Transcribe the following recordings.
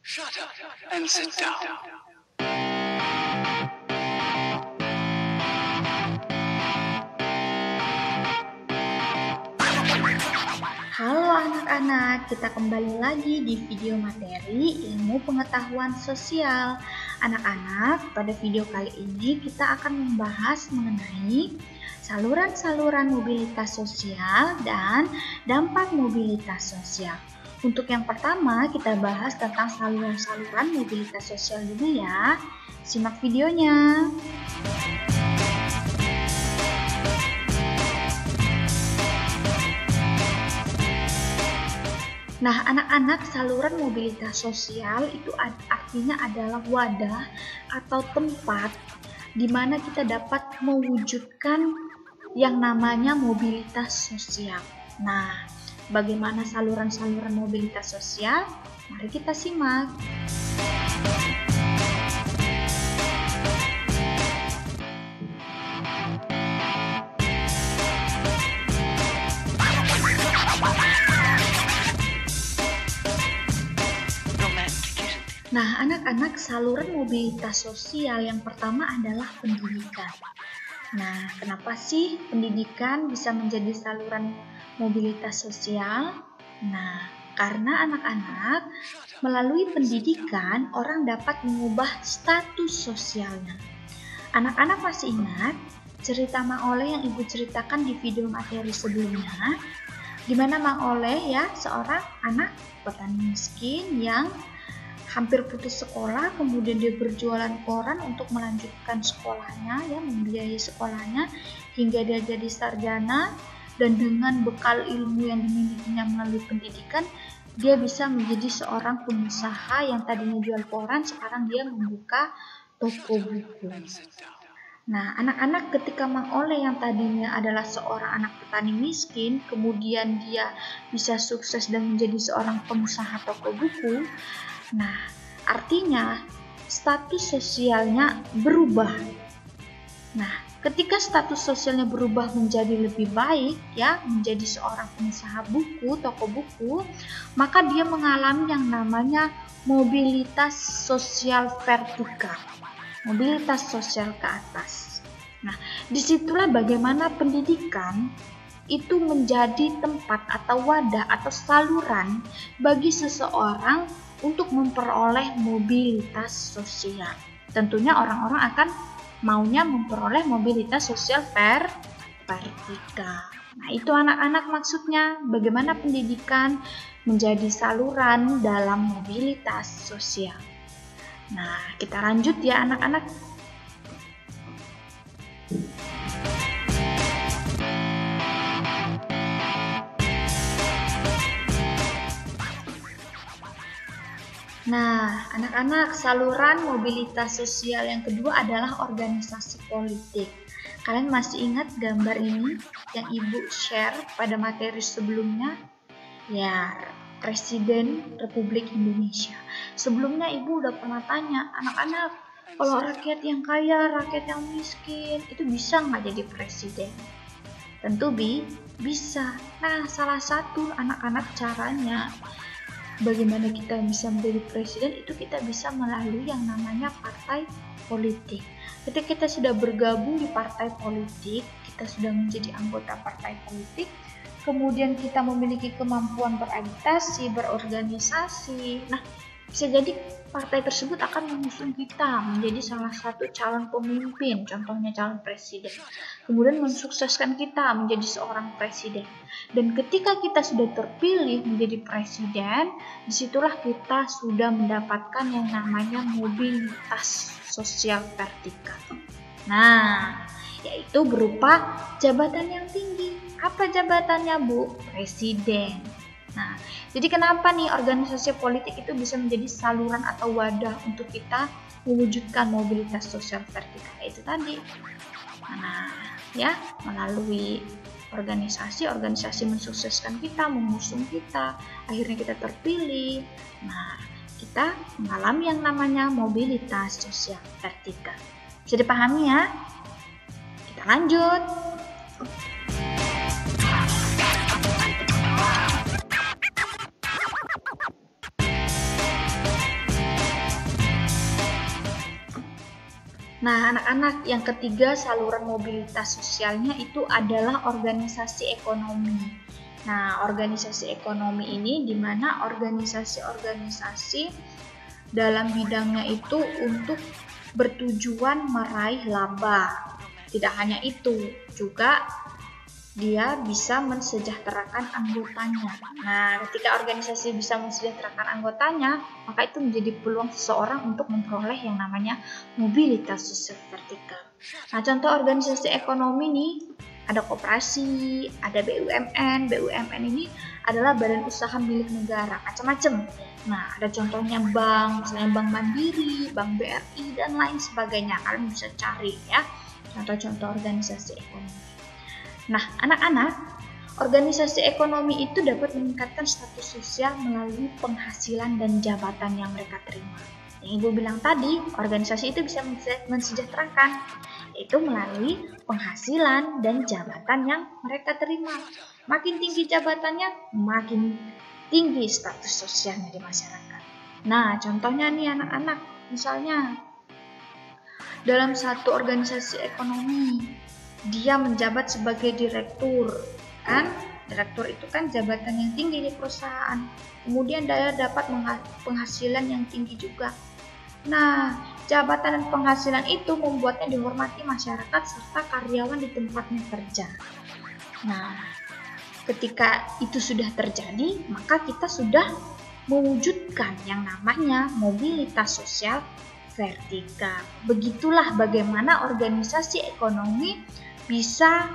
Shut up and sit down. Halo anak-anak, kita kembali lagi di video materi ilmu pengetahuan sosial. Anak-anak, pada video kali ini kita akan membahas mengenai saluran-saluran mobilitas sosial dan dampak mobilitas sosial. Untuk yang pertama, kita bahas tentang saluran-saluran mobilitas sosial dulu ya. Simak videonya. Nah, anak-anak, saluran mobilitas sosial itu artinya adalah wadah atau tempat di mana kita dapat mewujudkan yang namanya mobilitas sosial. Nah, bagaimana saluran-saluran mobilitas sosial? Mari kita simak. Nah, anak-anak, saluran mobilitas sosial yang pertama adalah pendidikan. Nah, kenapa sih pendidikan bisa menjadi saluran mobilitas sosial? Nah, karena anak-anak melalui pendidikan orang dapat mengubah status sosialnya. Anak-anak masih ingat cerita Mang Oleh yang Ibu ceritakan di video materi sebelumnya? Di mana Mang Oleh ya, seorang anak petani miskin yang hampir putus sekolah, kemudian dia berjualan koran untuk melanjutkan sekolahnya, ya, membiayai sekolahnya hingga dia jadi sarjana, dan dengan bekal ilmu yang dimilikinya melalui pendidikan, dia bisa menjadi seorang pengusaha yang tadinya jual koran, sekarang dia membuka toko buku. Nah, anak-anak, ketika Mang Oleh yang tadinya adalah seorang anak petani miskin, kemudian dia bisa sukses dan menjadi seorang pengusaha toko buku. Nah, artinya status sosialnya berubah. Nah, ketika status sosialnya berubah menjadi lebih baik, ya, menjadi seorang pengusaha buku, toko buku, maka dia mengalami yang namanya mobilitas sosial vertikal, mobilitas sosial ke atas. Nah, disitulah bagaimana pendidikan itu menjadi tempat atau wadah atau saluran bagi seseorang untuk memperoleh mobilitas sosial. Tentunya orang-orang akan maunya memperoleh mobilitas sosial vertikal. Nah, itu anak-anak maksudnya bagaimana pendidikan menjadi saluran dalam mobilitas sosial. Nah, kita lanjut ya anak-anak. Nah, anak-anak, saluran mobilitas sosial yang kedua adalah organisasi politik. Kalian masih ingat gambar ini yang Ibu share pada materi sebelumnya? Ya, Presiden Republik Indonesia. Sebelumnya Ibu udah pernah tanya, anak-anak, kalau rakyat yang kaya, rakyat yang miskin, itu bisa nggak jadi presiden? Tentu bisa. Nah, salah satu anak-anak caranya bagaimana kita bisa menjadi presiden itu kita bisa melalui yang namanya partai politik. Ketika kita sudah bergabung di partai politik, kita sudah menjadi anggota partai politik, kemudian kita memiliki kemampuan beragitasi, berorganisasi. Nah, bisa jadi partai tersebut akan mengusung kita menjadi salah satu calon pemimpin, contohnya calon presiden. Kemudian mensukseskan kita menjadi seorang presiden. Dan ketika kita sudah terpilih menjadi presiden, disitulah kita sudah mendapatkan yang namanya mobilitas sosial vertikal. Nah, yaitu berupa jabatan yang tinggi. Apa jabatannya, Bu? Presiden. Nah, jadi kenapa nih organisasi politik itu bisa menjadi saluran atau wadah untuk kita mewujudkan mobilitas sosial vertikal itu tadi. Nah, ya, melalui organisasi mensukseskan kita, mengusung kita, akhirnya kita terpilih. Nah, kita mengalami yang namanya mobilitas sosial vertikal. Bisa dipahami ya? Kita lanjut. Nah, anak-anak, yang ketiga saluran mobilitas sosialnya itu adalah organisasi ekonomi. Nah, organisasi ekonomi ini di mana organisasi-organisasi dalam bidangnya itu untuk bertujuan meraih laba. Tidak hanya itu, juga dia bisa mensejahterakan anggotanya. Nah, ketika organisasi bisa mensejahterakan anggotanya, maka itu menjadi peluang seseorang untuk memperoleh yang namanya mobilitas sosial vertikal. Nah, contoh organisasi ekonomi nih, ada koperasi, ada BUMN. BUMN ini adalah badan usaha milik negara, macam-macam. Nah, ada contohnya bank, misalnya Bank Mandiri, Bank BRI, dan lain sebagainya. Kalian bisa cari ya, contoh-contoh organisasi ekonomi. Nah, anak-anak, organisasi ekonomi itu dapat meningkatkan status sosial melalui penghasilan dan jabatan yang mereka terima. Yang Ibu bilang tadi, organisasi itu bisa mensejahterakan, yaitu melalui penghasilan dan jabatan yang mereka terima. Makin tinggi jabatannya, makin tinggi status sosialnya di masyarakat. Nah, contohnya nih anak-anak, misalnya dalam satu organisasi ekonomi, dia menjabat sebagai direktur, kan? Direktur itu kan jabatan yang tinggi di perusahaan. Kemudian dia dapat penghasilan yang tinggi juga. Nah, jabatan dan penghasilan itu membuatnya dihormati masyarakat serta karyawan di tempatnya kerja. Nah, ketika itu sudah terjadi, maka kita sudah mewujudkan yang namanya mobilitas sosial vertikal. Begitulah bagaimana organisasi ekonomi bisa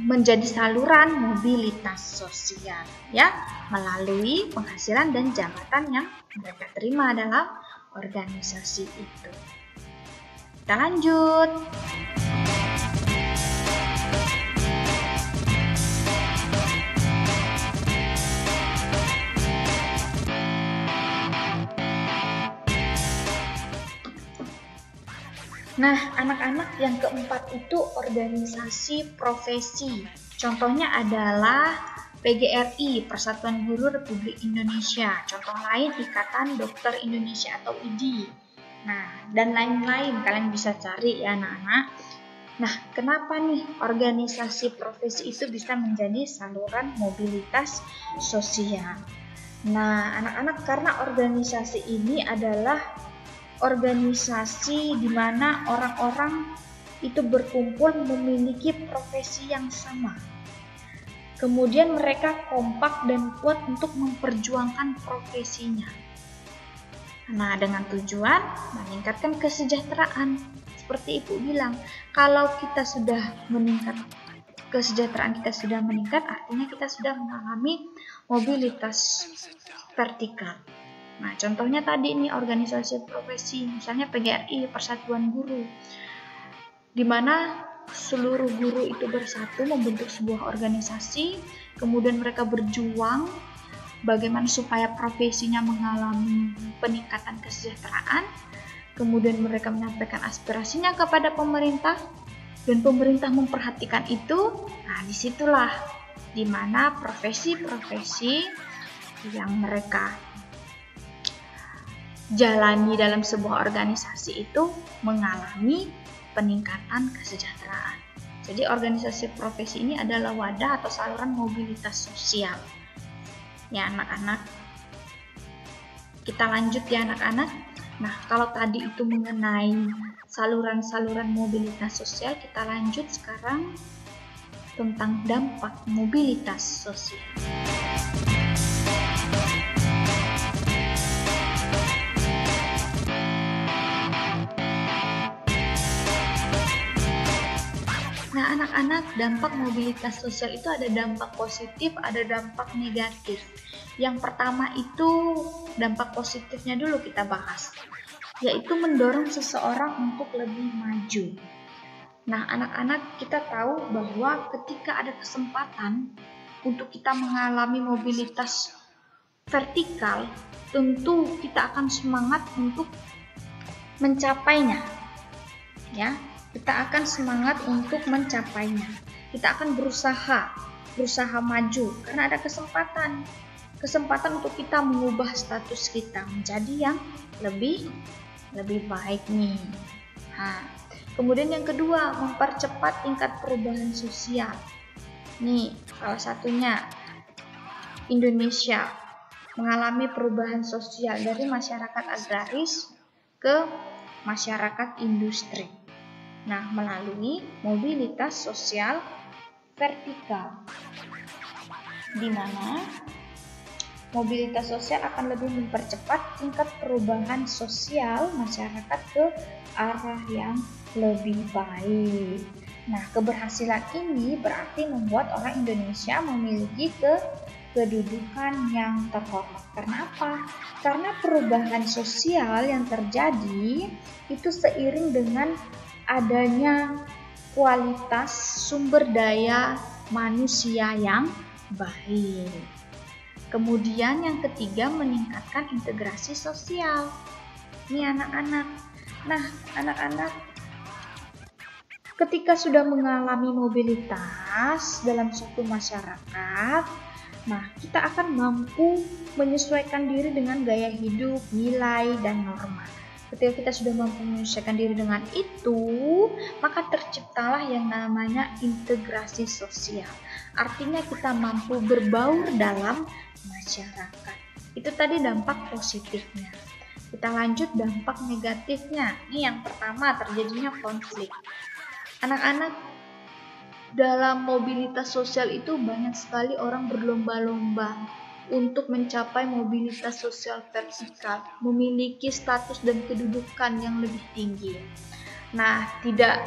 menjadi saluran mobilitas sosial ya, melalui penghasilan dan jabatan yang mereka terima dalam organisasi itu. Kita lanjut. Nah, anak-anak, yang keempat itu organisasi profesi. Contohnya adalah PGRI, Persatuan Guru Republik Indonesia. Contoh lain Ikatan Dokter Indonesia atau IDI. Nah, dan lain-lain kalian bisa cari ya anak-anak. Nah, kenapa nih organisasi profesi itu bisa menjadi saluran mobilitas sosial? Nah, anak-anak, karena organisasi ini adalah organisasi di mana orang-orang itu berkumpul memiliki profesi yang sama. Kemudian mereka kompak dan kuat untuk memperjuangkan profesinya. Nah, dengan tujuan meningkatkan kesejahteraan. Seperti Ibu bilang, kalau kita sudah meningkat, kesejahteraan kita sudah meningkat, artinya kita sudah mengalami mobilitas vertikal. Nah, contohnya tadi ini organisasi profesi, misalnya PGRI, Persatuan Guru, di mana seluruh guru itu bersatu membentuk sebuah organisasi, kemudian mereka berjuang bagaimana supaya profesinya mengalami peningkatan kesejahteraan, kemudian mereka menyampaikan aspirasinya kepada pemerintah, dan pemerintah memperhatikan itu. Nah, disitulah di mana profesi-profesi yang mereka jalani dalam sebuah organisasi itu mengalami peningkatan kesejahteraan. Jadi organisasi profesi ini adalah wadah atau saluran mobilitas sosial. Ya anak-anak, kita lanjut ya anak-anak. Nah, kalau tadi itu mengenai saluran-saluran mobilitas sosial, kita lanjut sekarang tentang dampak mobilitas sosial. Nah, anak-anak, dampak mobilitas sosial itu ada dampak positif, ada dampak negatif. Yang pertama itu dampak positifnya dulu kita bahas, yaitu mendorong seseorang untuk lebih maju. Nah, anak-anak, kita tahu bahwa ketika ada kesempatan untuk kita mengalami mobilitas vertikal, tentu kita akan semangat untuk mencapainya. Ya, kita akan semangat untuk mencapainya. Kita akan berusaha maju karena ada kesempatan untuk kita mengubah status kita menjadi yang lebih baik nih. Nah, kemudian yang kedua, mempercepat tingkat perubahan sosial. Nih, salah satunya Indonesia mengalami perubahan sosial dari masyarakat agraris ke masyarakat industri. Nah, melalui mobilitas sosial vertikal, di mana mobilitas sosial akan lebih mempercepat tingkat perubahan sosial masyarakat ke arah yang lebih baik. Nah, keberhasilan ini berarti membuat orang Indonesia memiliki kedudukan yang terhormat. Karena apa? Karena perubahan sosial yang terjadi itu seiring dengan adanya kualitas sumber daya manusia yang baik. Kemudian yang ketiga, meningkatkan integrasi sosial. Ini anak-anak. Nah, anak-anak ketika sudah mengalami mobilitas dalam suatu masyarakat, nah kita akan mampu menyesuaikan diri dengan gaya hidup, nilai, dan norma. Ketika kita sudah mampu menyesuaikan diri dengan itu, maka terciptalah yang namanya integrasi sosial. Artinya kita mampu berbaur dalam masyarakat. Itu tadi dampak positifnya. Kita lanjut dampak negatifnya. Ini yang pertama, terjadinya konflik. Anak-anak, dalam mobilitas sosial itu banyak sekali orang berlomba-lomba untuk mencapai mobilitas sosial vertikal, memiliki status dan kedudukan yang lebih tinggi. Nah, tidak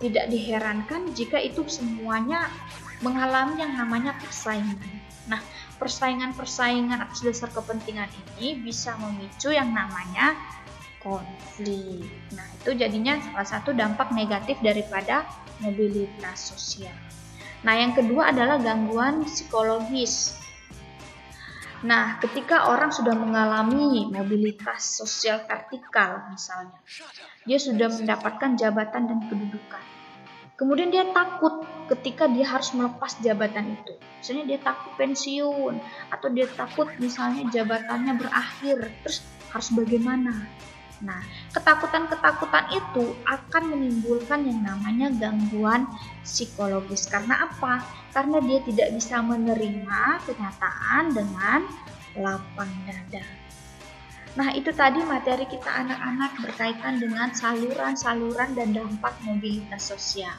diherankan jika itu semuanya mengalami yang namanya persaingan. Nah, persaingan atas dasar kepentingan ini bisa memicu yang namanya konflik. Nah, itu jadinya salah satu dampak negatif daripada mobilitas sosial. Nah, yang kedua adalah gangguan psikologis. Nah, ketika orang sudah mengalami mobilitas sosial vertikal misalnya, dia sudah mendapatkan jabatan dan kedudukan. Kemudian dia takut ketika dia harus melepas jabatan itu. Misalnya dia takut pensiun, atau dia takut misalnya jabatannya berakhir, terus harus bagaimana? Nah, ketakutan-ketakutan itu akan menimbulkan yang namanya gangguan psikologis. Karena apa? Karena dia tidak bisa menerima kenyataan dengan lapang dada. Nah, itu tadi materi kita anak-anak berkaitan dengan saluran-saluran dan dampak mobilitas sosial.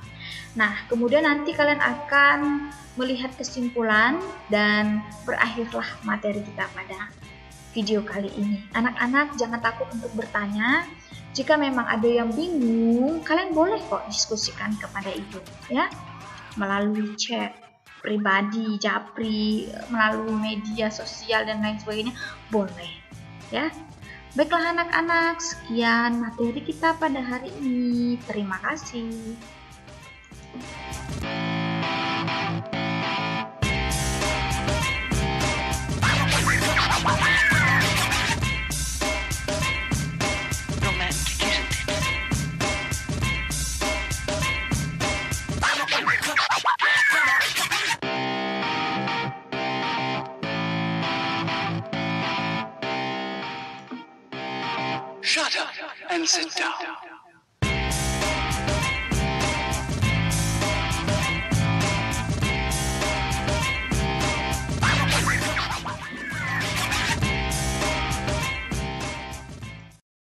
Nah, kemudian nanti kalian akan melihat kesimpulan dan berakhirlah materi kita pada video kali ini. Anak-anak jangan takut untuk bertanya. Jika memang ada yang bingung, kalian boleh kok diskusikan kepada ibu, ya, melalui chat pribadi, japri, melalui media sosial dan lain sebagainya, boleh, ya. Baiklah anak-anak, sekian materi kita pada hari ini. Terima kasih. Shut up and sit down.